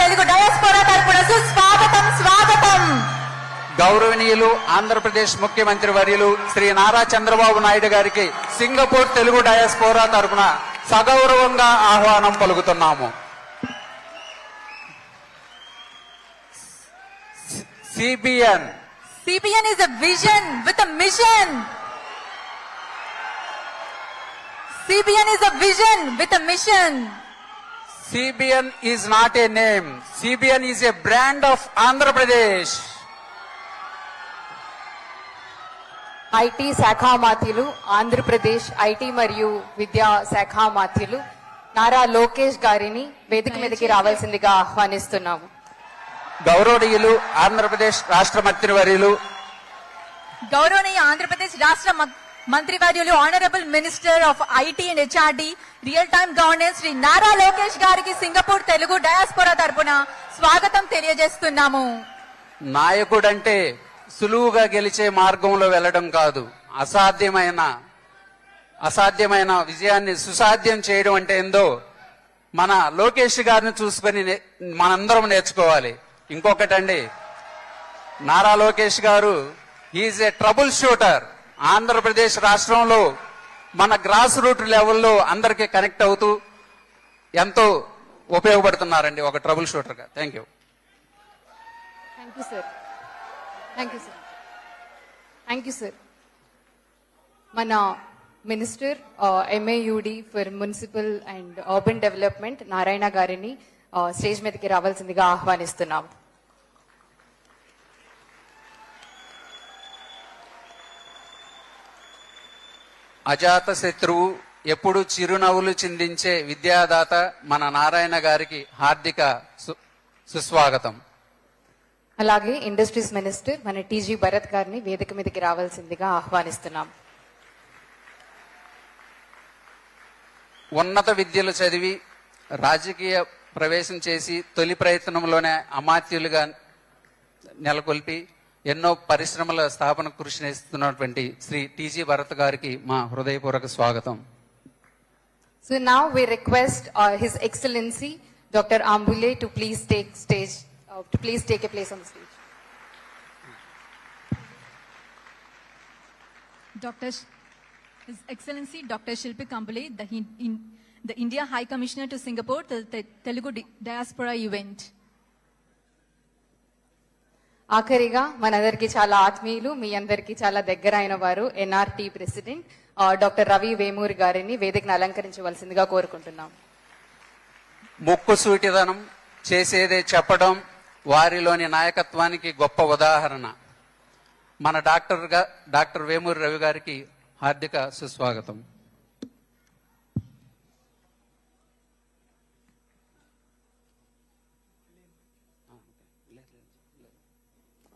Telugu diaspora తరపున సుస్వాగతం స్వాగతం. గౌరవనీయులు ఆంధ్రప్రదేశ్ ముఖ్యమంత్రి వర్యులు శ్రీ నారా చంద్రబాబు నాయుడు గారికి సింగపూర్ తెలుగు డయాస్పోరా తరపున సగౌరవంగా ఆహ్వానం పలుకుతున్నాము. CBN. CBN is a vision with a mission. CBN is a vision with a mission. CBN is not a name. CBN is a brand of Andhra Pradesh. IT శాఖ మాత్యులు ఆంధ్రప్రదేశ్ ఐటీ మరియు విద్యా శాఖ మాత్యులు నారా లోకేష్ గారిని వేదిక మీదకి రావాల్సిందిగా ఆహ్వానిస్తున్నాము. గౌరవనీయులు ఆంధ్రప్రదేశ్ రాష్ట్ర మంత్రివర్యులు గౌరవనీయ ఆంధ్రప్రదేశ్ రాష్ట్ర మంత్రివర్యులు honourable minister of IT and HRD real time governance Shri Nara Lokesh గారికి సింగపూర్ తెలుగు డయాస్పోరా తరపున స్వాగతం తెలియజేస్తున్నాము. నాయకుడంటే సులువుగా గెలిచే మార్గంలో వెళ్ళడం కాదు, అసాధ్యమైన విజయాన్ని సుసాధ్యం చేయడం అంటే ఏందో మన లోకేష్ గారిని చూసుకొని మనందరం నేర్చుకోవాలి. ఇంకొకటండి, నారా లోకేష్ గారు is a trouble shooter. Andhra Pradesh రాష్ట్రంలో మన గ్రాస్ రూట్ లెవెల్లో అందరికీ కనెక్ట్ అవుతూ ఎంతో ఉపయోగపడుతున్నారండి ఒక ట్రబుల్ షూటర్గా. Thank you. Thank you sir. మన minister MAUD for municipal and urban development Narayana గారిని స్టేజ్ మీదకి రావాల్సిందిగా ఆహ్వానిస్తున్నాం. అజాత శత్రువు, ఎప్పుడు చిరునవ్వులు చిందించే విద్యాదాత మన నారాయణ గారికి హార్దిక సుస్వాగతం. అలాగే ఇండస్ట్రీస్ మినిస్టర్ మన TG భరత్ గారిని వేదిక మీదకి రావాల్సిందిగా ఆహ్వానిస్తున్నాం. ఉన్నత విద్యలు చదివి రాజకీయ ప్రవేశం చేసి తొలి ప్రయత్నంలోనే అమాత్యులుగా నెలకొల్పి ఎన్నో పరిశ్రమల స్థాపన కృషి చేస్తున్నటువంటి శ్రీ TG భరత్ గారికి మా హృదయపూర్వక స్వాగతం. So now we request His Excellency Dr. Ambule to please take a place on the stage. His Excellency Dr. Shilpi Kambule, the India High Commissioner to Singapore, the Telugu Diaspora event. ఆఖరిగా మనందరికీ చాలా ఆత్మీయులు, మీ అందరికీ చాలా దగ్గర అయిన వారు NRT president doctor Ravi Vemuri గారిని వేదికను అలంకరించవలసిందిగా కోరుకుంటున్నాం. ముక్కుసూటిదనం, చేసేదే చెప్పడం వారిలోని నాయకత్వానికి గొప్ప ఉదాహరణ. మన డాక్టర్ వేమూరి రవి గారికి హార్దిక సుస్వాగతం.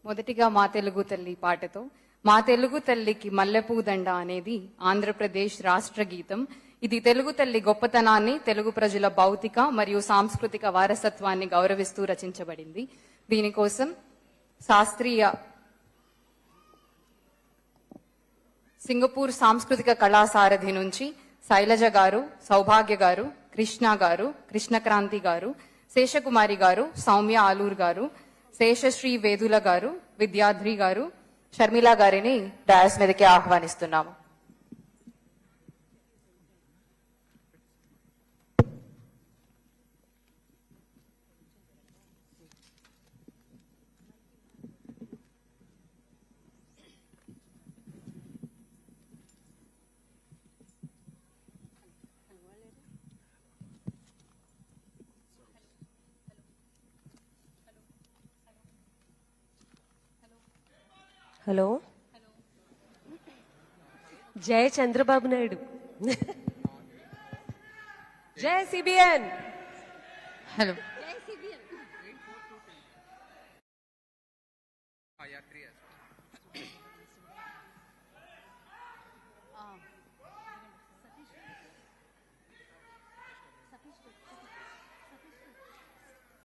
మొదటిగా మా తెలుగు తల్లి పాటతో మా తెలుగు తల్లికి మల్లెపూ దండ అనేది ఆంధ్రప్రదేశ్ రాష్ట్ర గీతం. ఇది తెలుగు తల్లి గొప్పతనాన్ని, తెలుగు ప్రజల భౌతిక మరియు సాంస్కృతిక వారసత్వాన్ని గౌరవిస్తూ రచించబడింది. దీనికోసం శాస్త్రీయ సింగపూర్ సాంస్కృతిక కళాసారథి నుంచి శైలజ గారు, సౌభాగ్య గారు, కృష్ణ గారు, కృష్ణక్రాంతి గారు, శేషకుమారి గారు, సౌమ్య ఆలూర్ గారు, శేషశ్రీ వేదుల గారు, విద్యాద్రి గారు, షర్మిల గారిని డయాస్ మీదకి ఆహ్వానిస్తున్నాము. హలో, జై చంద్రబాబు నాయుడు, జై CBN. Hello.